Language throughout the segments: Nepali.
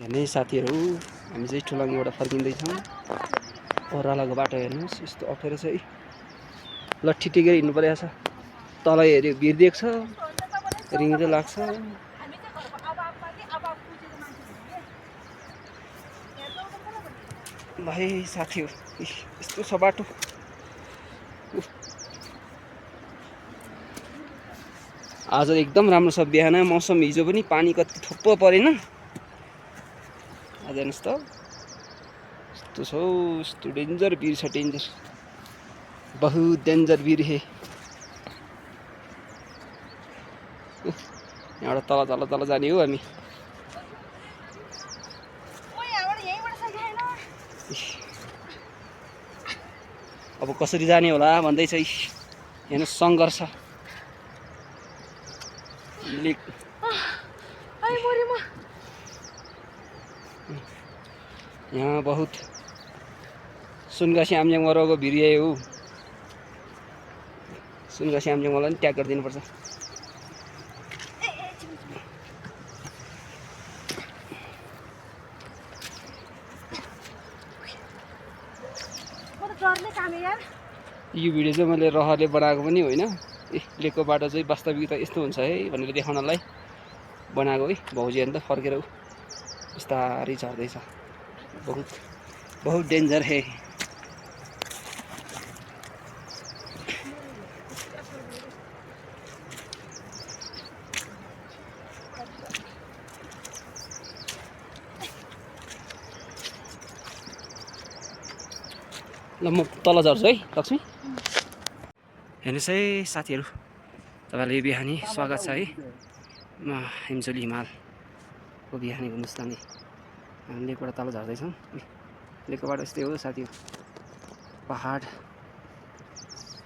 हेर्ने साथीहरू हामी चाहिँ ठुलाङ्गीबाट फर्किँदैछौँ। ओह्रालोको बाटो हेर्नुहोस् यस्तो अप्ठ्यारो छ है। लट्ठी टेकेर हिँड्नु परेको छ। तल हेऱ्यो भिर देख्छ, रिङ्गो लाग्छ। भाइ साथीहरू यस्तो छ बाटो। आज एकदम राम्रो छ बिहान मौसम। हिजो पनि पानी कति थुप्पो परेन। आज हेर्नुहोस् त यस्तो छ, यस्तो डेन्जर भिर छ, डेन्जर, बहुत डेन्जर भिर हे। यहाँबाट तल तल तल जाने हो हामी। अब कसरी जाने होला भन्दैछ। हेर्नुहोस् सङ्घर्ष। यहाँ बहुत सुनगासी आमजङमा रहेको भिर यही हो। सुनगासी आमजङमालाई पनि ट्याग गरिदिनुपर्छ। यो भिडियो चाहिँ मैले रहरले बनाएको पनि होइन। लेकको बाटो चाहिँ वास्तविकता यस्तो हुन्छ है भनेर देखाउनलाई बनाएको है। भाउजूहरू त फर्केर बिस्तारै झर्दैछ। बहुत बहुत डेन्जर है। ल म तल झर्छु है लक्ष्मी। हेर्नुहोस् है साथीहरू, तपाईँलाई यो बिहानी स्वागत छ है। म हिमचोली हिमालको बिहानी घुमस्थानी। हामी लेकबाट तल झर्दैछौँ। लेकको बाटो यस्तै हो साथीहरू। पहाड,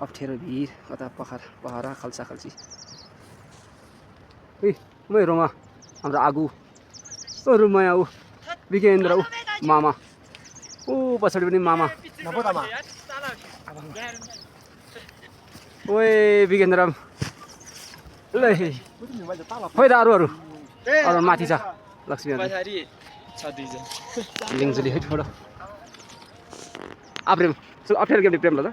अप्ठ्यारो भिर, कता पहरा खल्सा खल्सी। मै रोमा हाम्रो आगु रुमया ऊ विकेन्द्र ऊ मामा ऊ पछाडि पनि मामा। ओए विकेन्द्र ल खोइ त अरू माथि छ लक्ष्मी लिङ्जुली है ठुलो आप्रेम अप्ठ्यारो केटी प्रेम ल त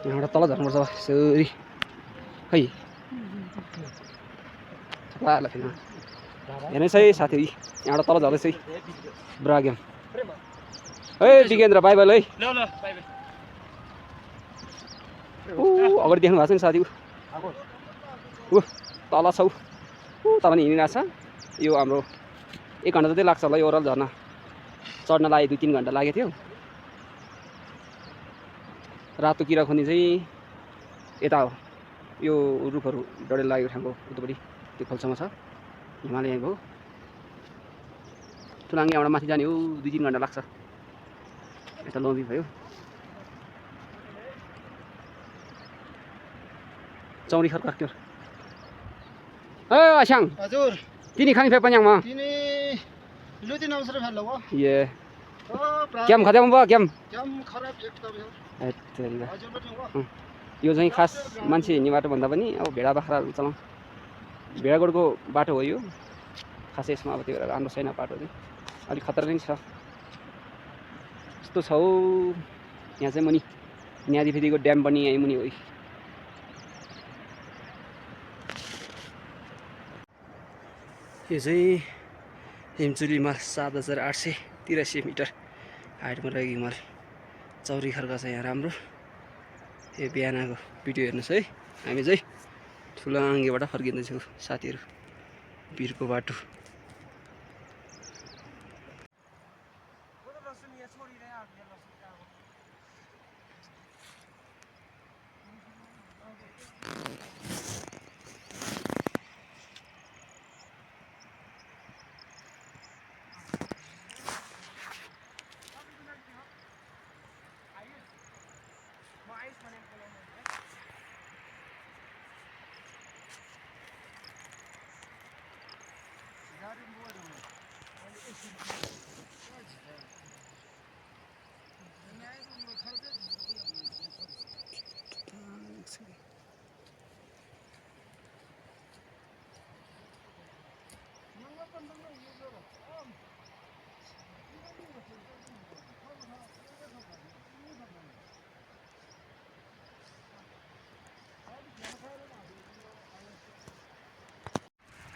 यहाँबाट तल झर्नुपर्छ यसरी खै हेर्नुहोस् है साथी, यहाँबाट तल झर्दैछ है ब्रागेम। है विकेन्द्र बाई बाई है। ऊ अगाडि देख्नु भएको छ नि साथी, ऊ तल छौ ऊ त पनि हिँडिरहेको छ। यो हाम्रो 1 घन्टा जति लाग्छ होला यो ओह्रालो झर्ना चढ्न लागि। 2-3 घन्टा लागेको थियो। रातो किराखुनी चाहिँ यता हो, यो रुखहरू डढेर लागेको ठाउँको उतापट्टि त्यो खोल्सामा छ। हिमालय भयो। ठुलाङ्गे यहाँबाट माथि जाने हो 2-3 घन्टा लाग्छ। यता लोभी भयो, चौरी खर्क क्योर ए आस्याङ हजुर तिनी खानी फे पन्याङ म तिनी लुतिन अवसर फेल हो ये क्याम खत्याम भयो क्याम खराब एकदम हो। यो चाहिँ खास मान्छे हिँड्ने बाटो भन्दा पनि अब भेडा बाख्राहरू चलाउँ भेडागोडको बाटो हो यो। खासै यसमा अब त्यो राम्रो छैन बाटो चाहिँ, अलिक खतरा नै छ। यस्तो छ यहाँ चाहिँ मुनि न्यादीफेदीको ड्याम पनि यहीँ मुनि हो। यो चाहिँ हिमचोली हिमाल 7883 मिटर हाइटमा रहेको हिमाल चौरी खर्क छ यहाँ राम्रो। यो बिहानको भिडियो हेर्नुहोस् है। हामी चाहिँ ठुलाङ्गेबाट फर्किँदैछौँ साथीहरू भिरको बाटो।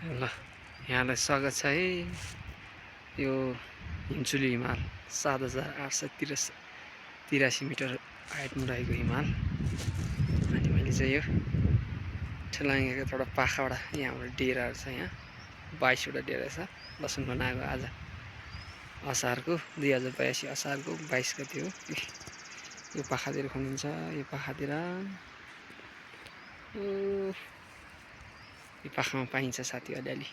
ल यहाँलाई स्वागत छ है यो हिमचुली हिमाल 7883 मिटर हाइटमा रहेको हिमाल। अनि मैले चाहिँ यो ठेलाङ्गेको एउटा पाखाबाट यहाँबाट डेराहरू छ। यहाँ 22 वटा डेरा छ। लसुन बनाएको आज असारको 2082 असारको 22 गते हो। यो पाखातिर खनिन्छ, यो पाखातिर यो पाखामा पाइन्छ साथी अलिअलि।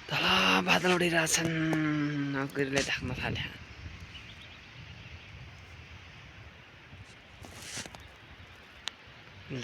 तल बादल उडिरहेछन्, अग्रिले ढाक्न थाले। ल